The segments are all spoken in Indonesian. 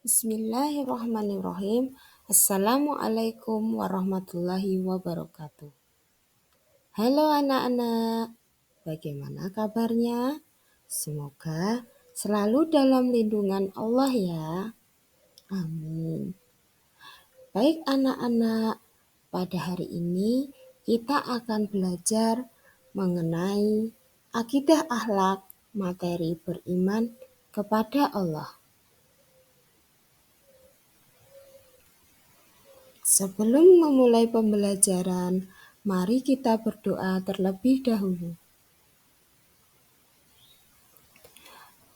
Bismillahirrahmanirrahim. Assalamualaikum warahmatullahi wabarakatuh. Halo anak-anak, bagaimana kabarnya? Semoga selalu dalam lindungan Allah ya. Amin. Baik anak-anak, pada hari ini kita akan belajar mengenai akidah akhlak materi beriman kepada Allah. Sebelum memulai pembelajaran, mari kita berdoa terlebih dahulu.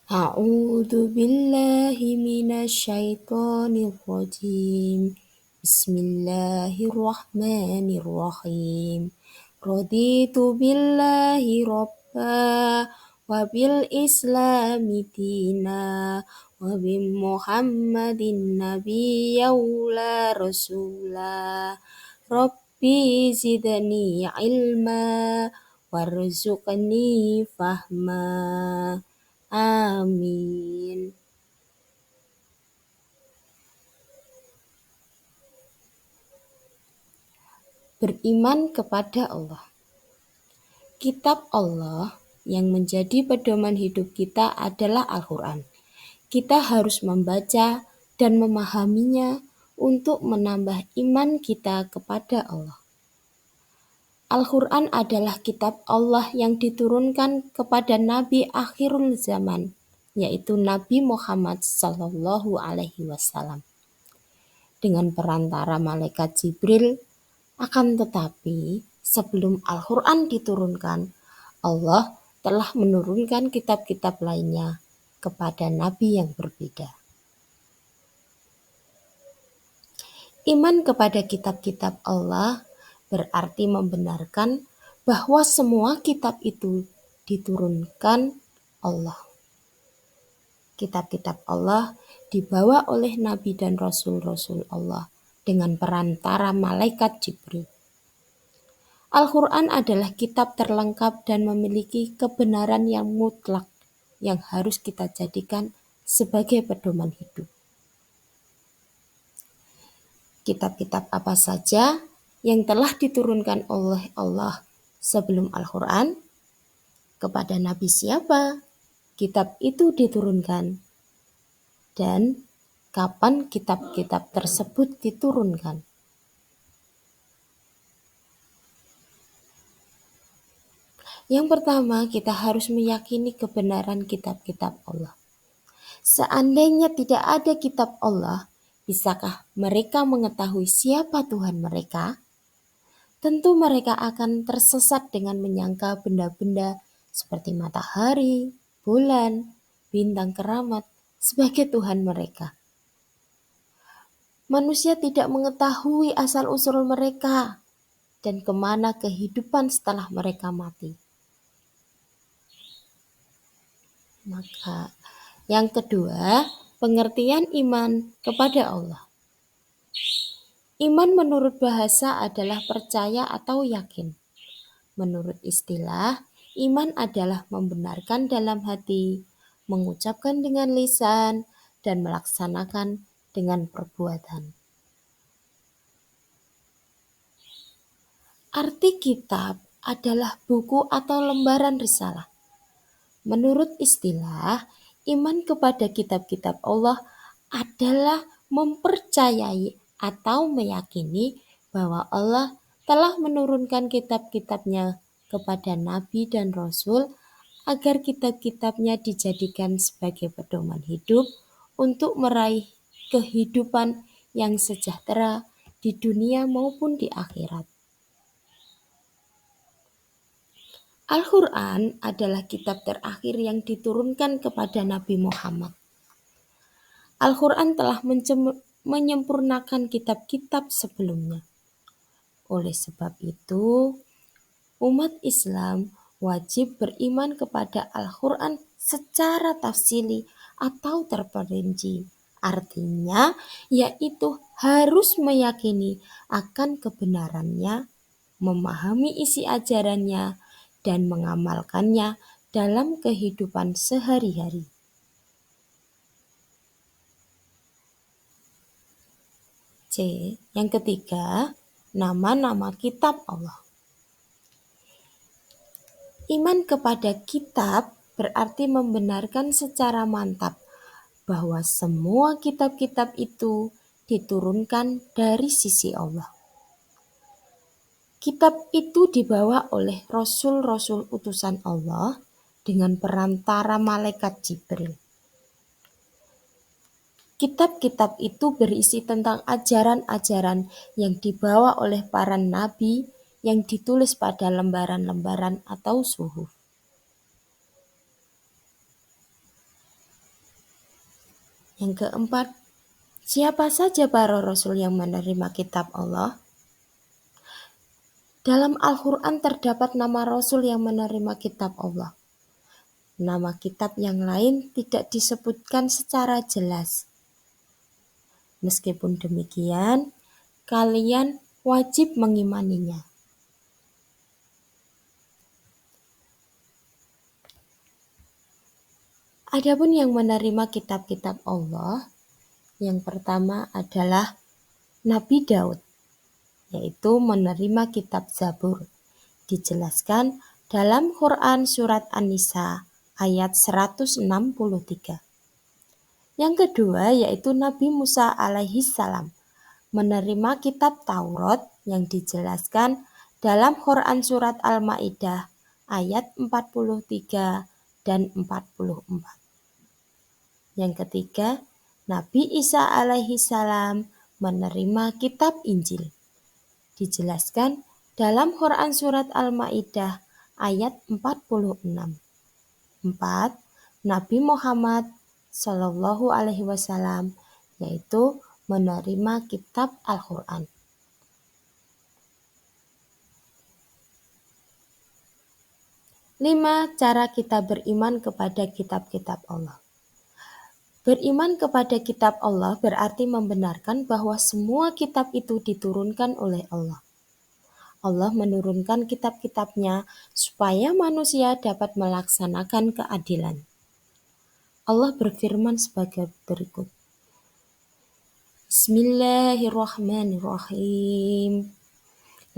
A'udzu billahi minasyaitonir rajim. Bismillahirrahmanirrahim. Raditu billahi rabba wa bil islami dina wa bi Muhammadin nabiyya wa rasula. Rabbi zidni ilma warzuqni fahma. Amin. Beriman kepada Allah. Kitab Allah yang menjadi pedoman hidup kita adalah Al-Quran. Kita harus membaca dan memahaminya untuk menambah iman kita kepada Allah. Al-Quran adalah kitab Allah yang diturunkan kepada Nabi akhirul zaman, yaitu Nabi Muhammad SAW, dengan perantara malaikat Jibril. Akan tetapi, sebelum Al-Quran diturunkan, Allah telah menurunkan kitab-kitab lainnya kepada Nabi yang berbeda. Iman kepada kitab-kitab Allah berarti membenarkan bahwa semua kitab itu diturunkan Allah. Kitab-kitab Allah dibawa oleh Nabi dan Rasul-Rasul Allah dengan perantara malaikat Jibril. Al-Quran adalah kitab terlengkap dan memiliki kebenaran yang mutlak yang harus kita jadikan sebagai pedoman hidup. Kitab-kitab apa saja yang telah diturunkan oleh Allah sebelum Al-Quran? Kepada Nabi siapa kitab itu diturunkan? Dan kapan kitab-kitab tersebut diturunkan? Yang pertama, kita harus meyakini kebenaran kitab-kitab Allah. Seandainya tidak ada kitab Allah, bisakah mereka mengetahui siapa Tuhan mereka? Tentu mereka akan tersesat dengan menyangka benda-benda seperti matahari, bulan, bintang keramat sebagai Tuhan mereka. Manusia tidak mengetahui asal-usul mereka dan kemana kehidupan setelah mereka mati. Maka yang kedua, pengertian iman kepada Allah. Iman menurut bahasa adalah percaya atau yakin. Menurut istilah, iman adalah membenarkan dalam hati, mengucapkan dengan lisan, dan melaksanakan dengan perbuatan. Arti kitab adalah buku atau lembaran risalah. Menurut istilah, iman kepada kitab-kitab Allah adalah mempercayai atau meyakini bahwa Allah telah menurunkan kitab-kitabnya kepada Nabi dan Rasul agar kitab-kitabnya dijadikan sebagai pedoman hidup untuk meraih kehidupan yang sejahtera di dunia maupun di akhirat. Al-Quran adalah kitab terakhir yang diturunkan kepada Nabi Muhammad. Al-Quran telah menyempurnakan kitab-kitab sebelumnya. Oleh sebab itu, umat Islam wajib beriman kepada Al-Quran secara tafsili atau terperinci. Artinya, yaitu harus meyakini akan kebenarannya, memahami isi ajarannya, dan mengamalkannya dalam kehidupan sehari-hari. C. Yang ketiga, nama-nama kitab Allah. Iman kepada kitab berarti membenarkan secara mantap bahwa semua kitab-kitab itu diturunkan dari sisi Allah. Kitab itu dibawa oleh rasul-rasul utusan Allah dengan perantara malaikat Jibril. Kitab-kitab itu berisi tentang ajaran-ajaran yang dibawa oleh para nabi yang ditulis pada lembaran-lembaran atau suhuf. Yang keempat, siapa saja para rasul yang menerima kitab Allah? Dalam Al-Quran terdapat nama rasul yang menerima kitab Allah. Nama kitab yang lain tidak disebutkan secara jelas. Meskipun demikian, kalian wajib mengimaninya. Adapun yang menerima kitab-kitab Allah, yang pertama adalah Nabi Daud, yaitu menerima kitab Zabur. Dijelaskan dalam Quran surat An-Nisa ayat 163. Yang kedua yaitu Nabi Musa alaihi salam, menerima kitab Taurat yang dijelaskan dalam Quran surat Al-Maidah ayat 43 dan 44. Yang ketiga, Nabi Isa alaihi salam menerima kitab Injil. Dijelaskan dalam Quran surat Al-Maidah ayat 46. 4. Nabi Muhammad Shallallahu alaihi wasallam yaitu menerima kitab Al-Quran. Lima, cara kita beriman kepada kitab-kitab Allah. Beriman kepada kitab Allah berarti membenarkan bahwa semua kitab itu diturunkan oleh Allah. Allah menurunkan kitab-kitabnya supaya manusia dapat melaksanakan keadilan. Allah berfirman sebagai berikut. Bismillahirrahmanirrahim.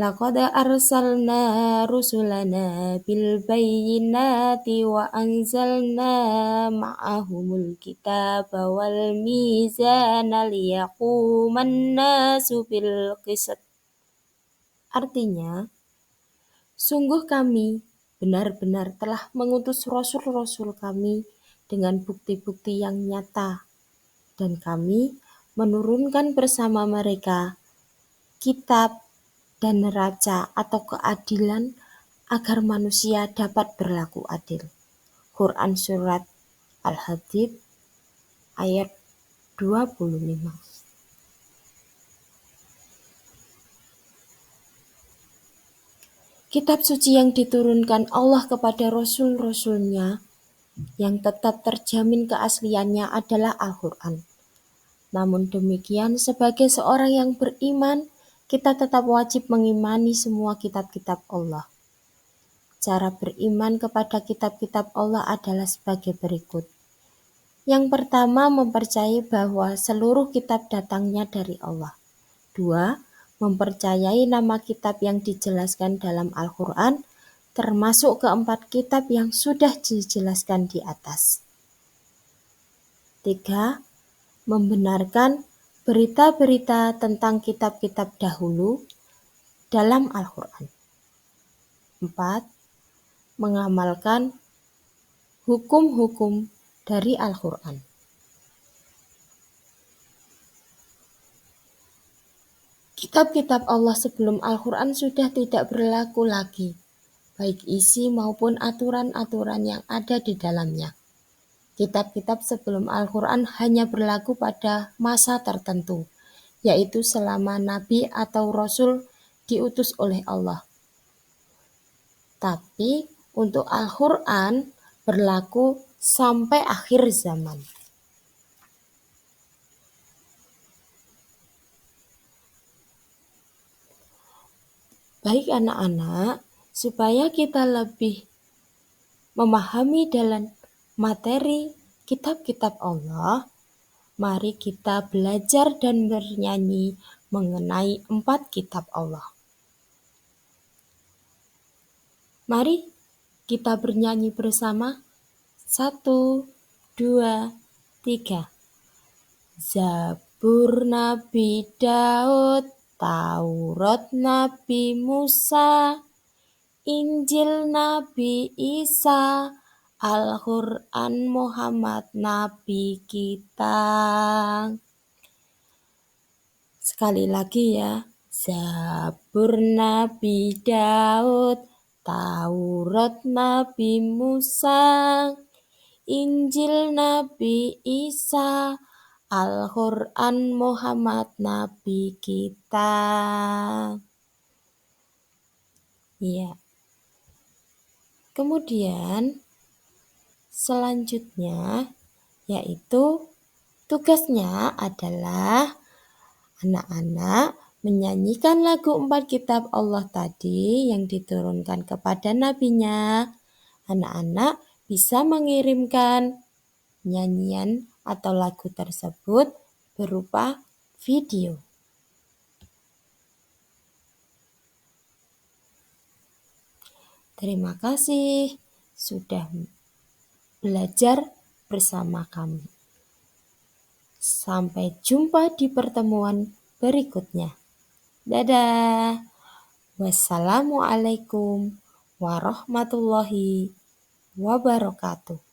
Laqad arsalna rusulana bil bayyinati wa anzalna ma'ahumul kitaba wal mizana liyaquman nasu bil qisat. Artinya, sungguh kami benar-benar telah mengutus rasul-rasul kami dengan bukti-bukti yang nyata, dan kami menurunkan bersama mereka kitab dan neraca atau keadilan agar manusia dapat berlaku adil. Quran surat Al-Hadid ayat 25. Kitab suci yang diturunkan Allah kepada rasul-rasulnya yang tetap terjamin keasliannya adalah Al-Quran. Namun demikian, sebagai seorang yang beriman, kita tetap wajib mengimani semua kitab-kitab Allah. Cara beriman kepada kitab-kitab Allah adalah sebagai berikut. Yang pertama, mempercayai bahwa seluruh kitab datangnya dari Allah. 2. Mempercayai nama kitab yang dijelaskan dalam Al-Quran, termasuk keempat kitab yang sudah dijelaskan di atas. 3. Membenarkan berita-berita tentang kitab-kitab dahulu dalam Al-Quran. 4. Mengamalkan hukum-hukum dari Al-Quran. Kitab-kitab Allah sebelum Al-Quran sudah tidak berlaku lagi, baik isi maupun aturan-aturan yang ada di dalamnya. Kitab-kitab sebelum Al-Quran hanya berlaku pada masa tertentu, yaitu selama Nabi atau Rasul diutus oleh Allah. Tapi untuk Al-Quran berlaku sampai akhir zaman. Baik anak-anak, supaya kita lebih memahami dalam materi kitab-kitab Allah, mari kita belajar dan bernyanyi mengenai 4 kitab Allah. Mari kita bernyanyi bersama. 1, 2, 3. Zabur Nabi Daud, Taurat Nabi Musa, Injil Nabi Isa, Al-Quran Muhammad Nabi kita. Sekali lagi ya. Zabur Nabi Daud, Taurat Nabi Musa, Injil Nabi Isa, Al-Quran Muhammad Nabi kita. Ya. Kemudian selanjutnya yaitu tugasnya adalah anak-anak menyanyikan lagu 4 kitab Allah tadi yang diturunkan kepada nabinya. Anak-anak bisa mengirimkan nyanyian atau lagu tersebut berupa video. Terima kasih sudah belajar bersama kami. Sampai jumpa di pertemuan berikutnya. Dadah. Wassalamualaikum warahmatullahi wabarakatuh.